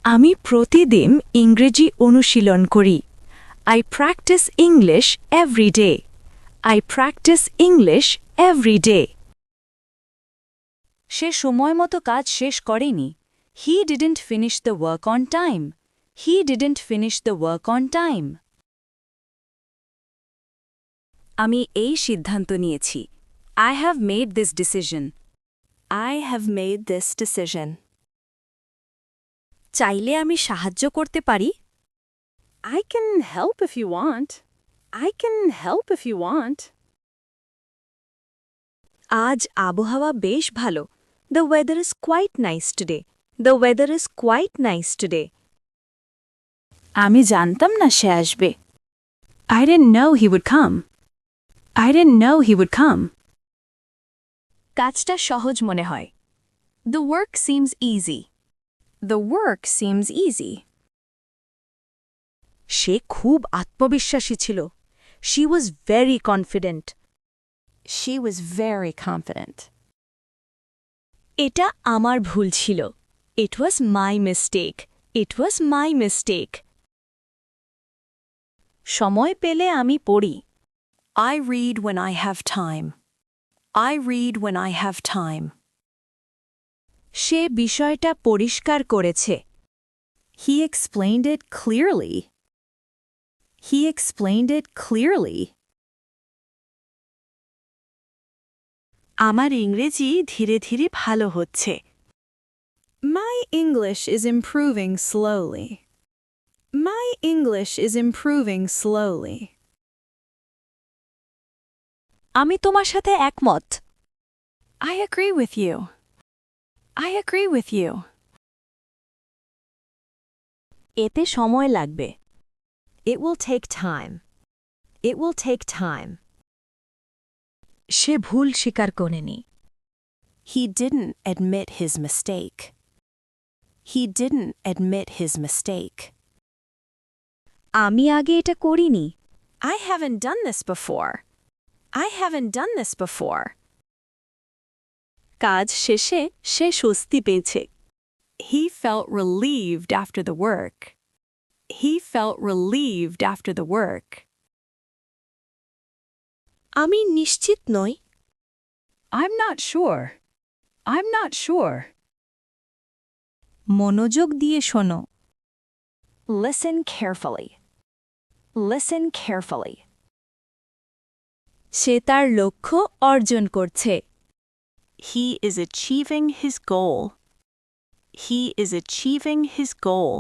আমি প্রতিদিন ইংরেজি অনুশীলন করি। I practice English every day. I practice English every day. সে সময়মতো কাজ শেষ করেনি। He didn't finish the work on time. He didn't finish the work on time. আমি এই সিদ্ধান্ত নিয়েছি। I have made this decision. I have made this decision. চাইলে আমি সাহায্য করতে পারি। I can help if you want. I can help if you want. আজ আবহাওয়া বেশ ভালো। The weather is quite nice today. The weather is quite nice today. আমি জানতাম না সে আসবে। I didn't know he would come. I didn't know he would come. কাজটা সহজ মনে হয়। The work seems easy. The work seems easy. সে খুব আত্মবিশ্বাসী ছিল। She was very confident. She was very confident. এটা আমার ভুল ছিল। It was my mistake. It was my mistake. সময় পেলে আমি পড়ি। I read when I have time. I read when I have time. সে বিষয়টা পরিষ্কার করেছে। He explained it clearly. He explained it clearly. আমার ইংরেজি ধীরে ধীরে ভালো হচ্ছে। My English is improving slowly. My English is improving slowly. আমি তোমার সাথে একমত। I agree with you. I agree with you. এতে সময় লাগবে। It will take time. It will take time. সে ভুল স্বীকার করেনি। He didn't admit his mistake. He didn't admit his mistake. আমি আগে এটা করিনি। I haven't done this before. I haven't done this before. কাজ শেষে সে স্বস্তি পেয়েছে। He felt relieved after the work. He felt relieved after the work. আমি নিশ্চিত নই। I'm not sure. I'm not sure. মনোযোগ দিয়ে শোনো। Listen carefully. Listen carefully. সে তার লক্ষ্য অর্জন করছে। He is achieving his goal. He is achieving his goal.